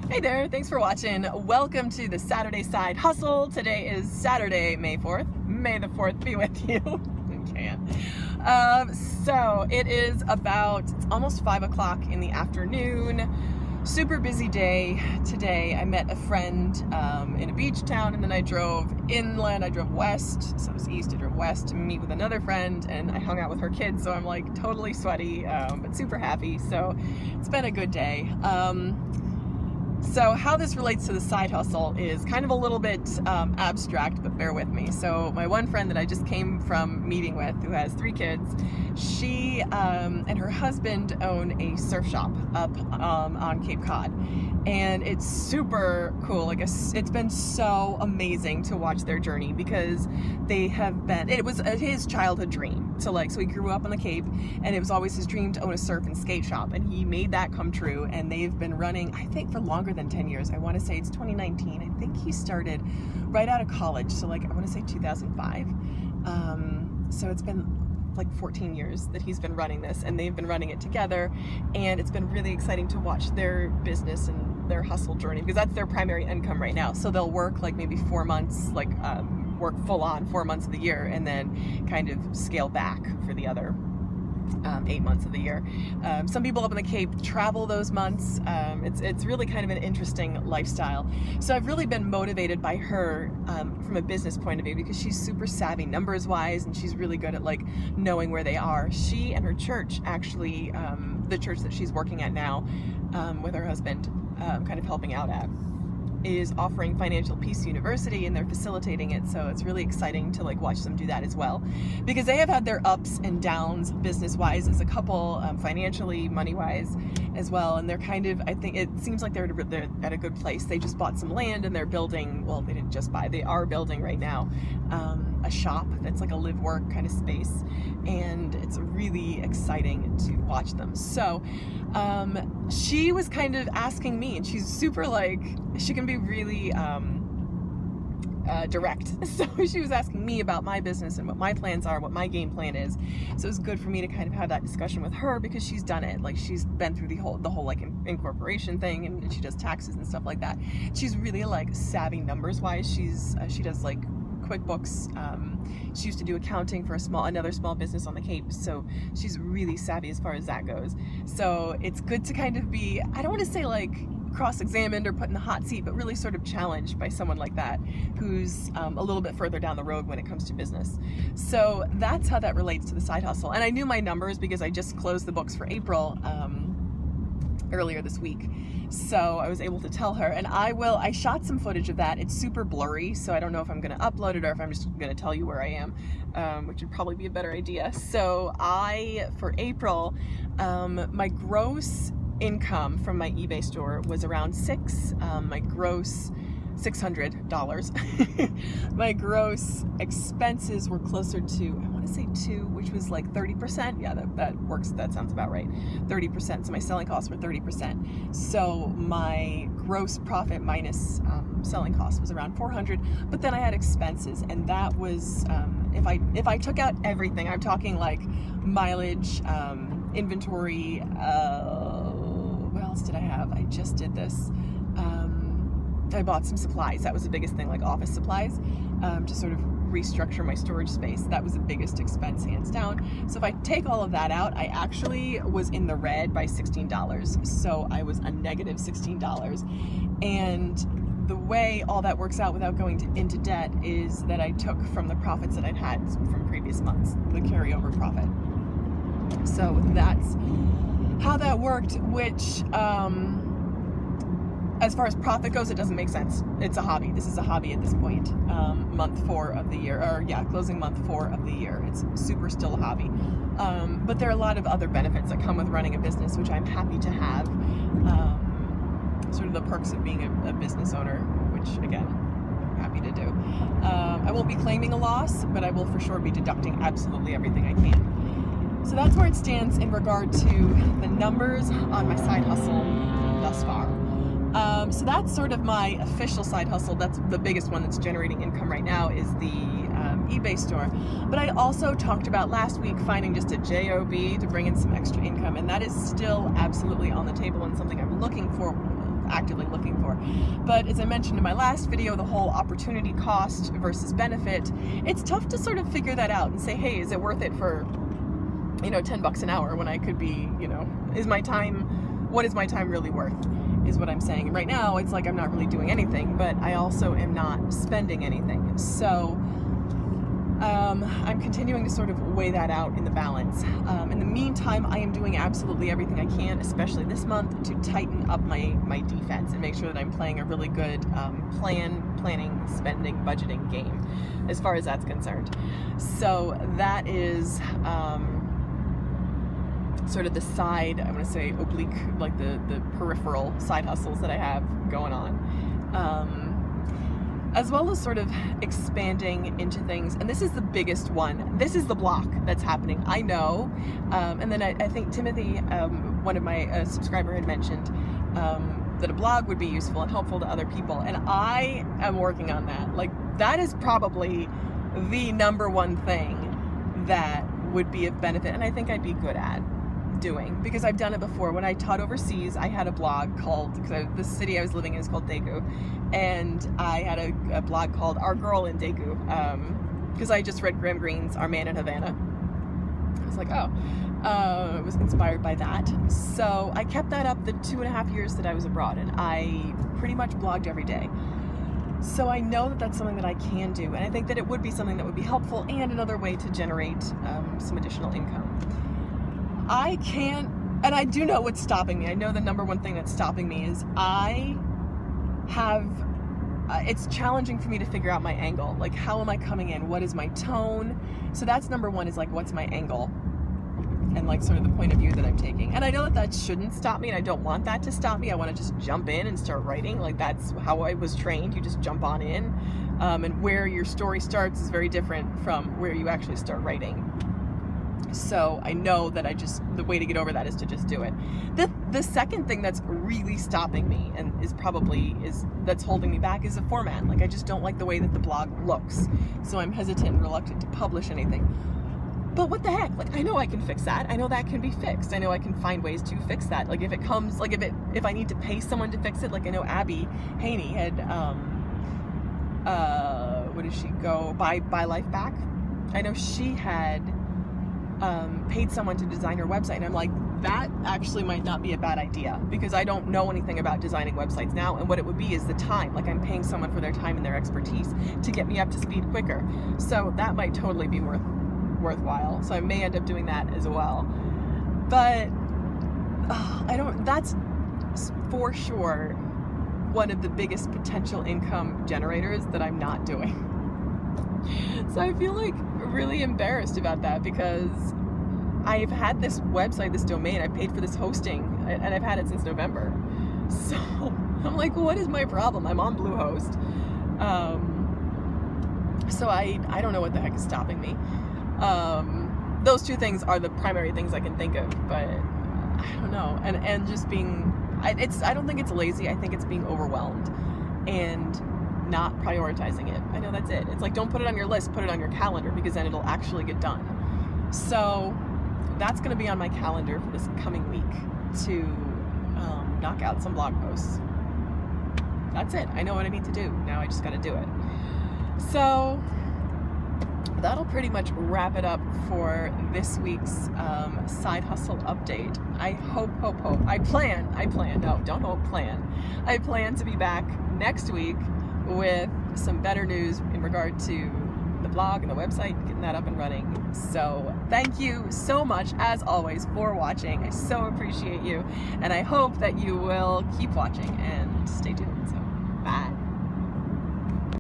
Hey there, thanks for watching. Welcome to the Saturday Side Hustle. Today is Saturday, May 4th. May the 4th be with you. So it is it's almost 5 o'clock in the afternoon. Super busy day today. I met a friend in a beach town, and then I drove inland. I drove west, so it was east. I drove west to meet with another friend, and I hung out with her kids, so I'm like totally sweaty, but super happy. So it's been a good day. So how this relates to the side hustle is kind of a little bit abstract, but bear with me. So my one friend that I just came from meeting with, who has 3 kids, she and her husband own a surf shop up on Cape Cod. And it's super cool. Like, it's been so amazing to watch their journey, because it was his childhood dream. So he grew up on the Cape, and it was always his dream to own a surf and skate shop, and he made that come true. And they've been running, I think, for longer than 10 years. I want to say it's 2019. I think he started right out of college. So I want to say 2005. So it's been 14 years that he's been running this, and they've been running it together, and it's been really exciting to watch their business and their hustle journey, because that's their primary income right now. So they'll work maybe 4 months, work full on 4 months of the year, and then kind of scale back for the other 8 months of the year. Some people up in the Cape travel those months. It's really kind of an interesting lifestyle. So I've really been motivated by her from a business point of view, because she's super savvy numbers wise, and she's really good at knowing where they are. She and her church, actually, the church that she's working at now with her husband, kind of helping out at, is offering Financial Peace University, and they're facilitating it. So it's really exciting to watch them do that as well, because they have had their ups and downs business wise as a couple, financially, money wise as well. And they're I think it seems like they're at a good place. They just bought some land, and they're building, well, they didn't just buy, they are building right now a shop that's like a live work kind of space, and it's really exciting to watch them. So she was kind of asking me, and she's super she can be really direct. So she was asking me about my business and what my plans are, what my game plan is. So it was good for me to kind of have that discussion with her, because she's done it. She's been through the whole incorporation thing, and she does taxes and stuff like that. She's really savvy numbers wise. She does QuickBooks. She used to do accounting for another small business on the Cape, so she's really savvy as far as that goes. So it's good to kind of be, I don't want to say cross-examined or put in the hot seat, but really sort of challenged by someone like that, who's a little bit further down the road when it comes to business. So that's how that relates to the side hustle. And I knew my numbers because I just closed the books for April earlier this week. So I was able to tell her, and I shot some footage of that. It's super blurry, so I don't know if I'm going to upload it or if I'm just going to tell you where I am, which would probably be a better idea. So for April, my gross income from my eBay store was around my gross $600. My gross expenses were closer to, I want to say 2, which was 30%. Yeah, that works. That sounds about right. 30%. So my selling costs were 30%. So my gross profit minus selling costs was around 400. But then I had expenses, and that was if I took out everything, I'm talking mileage, inventory. What else did I have? I just did this. I bought some supplies. That was the biggest thing, office supplies, to sort of restructure my storage space. That was the biggest expense, hands down. So if I take all of that out, I actually was in the red by $16. So I was a negative $16. And the way all that works out without going into debt is that I took from the profits that I'd had from previous months, the carryover profit. So that's how that worked, which, as far as profit goes, it doesn't make sense. It's a hobby. This is a hobby at this point. Month 4 of the year, closing month 4 of the year. It's super still a hobby. But there are a lot of other benefits that come with running a business, which I'm happy to have. Sort of the perks of being a business owner, which again, I'm happy to do. I won't be claiming a loss, but I will for sure be deducting absolutely everything I can. So that's where it stands in regard to the numbers on my side hustle thus far. So that's sort of my official side hustle. That's the biggest one that's generating income right now, is the eBay store. But I also talked about last week finding just a JOB to bring in some extra income, and that is still absolutely on the table and something I'm looking for actively looking for. But as I mentioned in my last video, the whole opportunity cost versus benefit, it's tough to sort of figure that out and say, hey, is it worth it for, you know, $10 an hour when I could be, you know, what is my time really worth, is what I'm saying. And right now, it's like I'm not really doing anything, but I also am not spending anything. So I'm continuing to sort of weigh that out in the balance. In the meantime, I am doing absolutely everything I can, especially this month, to tighten up my defense and make sure that I'm playing a really good planning, spending, budgeting game as far as that's concerned. So that is sort of the side, I want to say oblique, like the peripheral side hustles that I have going on. As well as sort of expanding into things. And this is the biggest one. This is the block that's happening. I know. And then I think Timothy, one of my subscriber, had mentioned that a blog would be useful and helpful to other people. And I am working on that. Like, that is probably the number one thing that would be of benefit, and I think I'd be good at doing, because I've done it before. When I taught overseas, I had a blog called, because the city I was living in is called Daegu, and I had a blog called Our Girl in Daegu, because I just read Graham Greene's Our Man in Havana. I was like, oh, I was inspired by that. So I kept that up the 2.5 years that I was abroad, and I pretty much blogged every day. So I know that that's something that I can do, and I think that it would be something that would be helpful and another way to generate some additional income. I can't, and I do know what's stopping me. I know the number one thing that's stopping me is it's challenging for me to figure out my angle. Like, how am I coming in? What is my tone? So that's number one, is like, what's my angle? And like sort of the point of view that I'm taking. And I know that shouldn't stop me, and I don't want that to stop me. I want to just jump in and start writing. Like, that's how I was trained. You just jump on in. And where your story starts is very different from where you actually start writing. So I know that the way to get over that is to just do it. The second thing that's really stopping me, and that's holding me back, is the format. Like, I just don't like the way that the blog looks. So I'm hesitant and reluctant to publish anything. But what the heck? Like, I know I can fix that. I know that can be fixed. I know I can find ways to fix that. Like, if it comes, like if I need to pay someone to fix it, like I know Abby Haney had, what did she go, Buy Life Back? I know she had paid someone to design her website, and I'm like, that actually might not be a bad idea, because I don't know anything about designing websites now, and what it would be is the time. Like, I'm paying someone for their time and their expertise to get me up to speed quicker. So that might totally be worthwhile. So I may end up doing that as well. But that's for sure one of the biggest potential income generators that I'm not doing. So I feel like really embarrassed about that, because I've had this website, this domain, I paid for this hosting, and I've had it since November. So I'm like, what is my problem? I'm on Bluehost. So I don't know what the heck is stopping me. Those two things are the primary things I can think of, but I don't know. And just being, I don't think it's lazy. I think it's being overwhelmed and not prioritizing it. I know that's it. It's like, don't put it on your list, put it on your calendar, because then it'll actually get done. So that's going to be on my calendar for this coming week, to knock out some blog posts. That's it. I know what I need to do. Now I just got to do it. So that'll pretty much wrap it up for this week's side hustle update. I hope, I plan to be back next week with some better news in regard to the blog and the website, getting that up and running. So thank you so much, as always, for watching. I so appreciate you, and I hope that you will keep watching and stay tuned. So bye.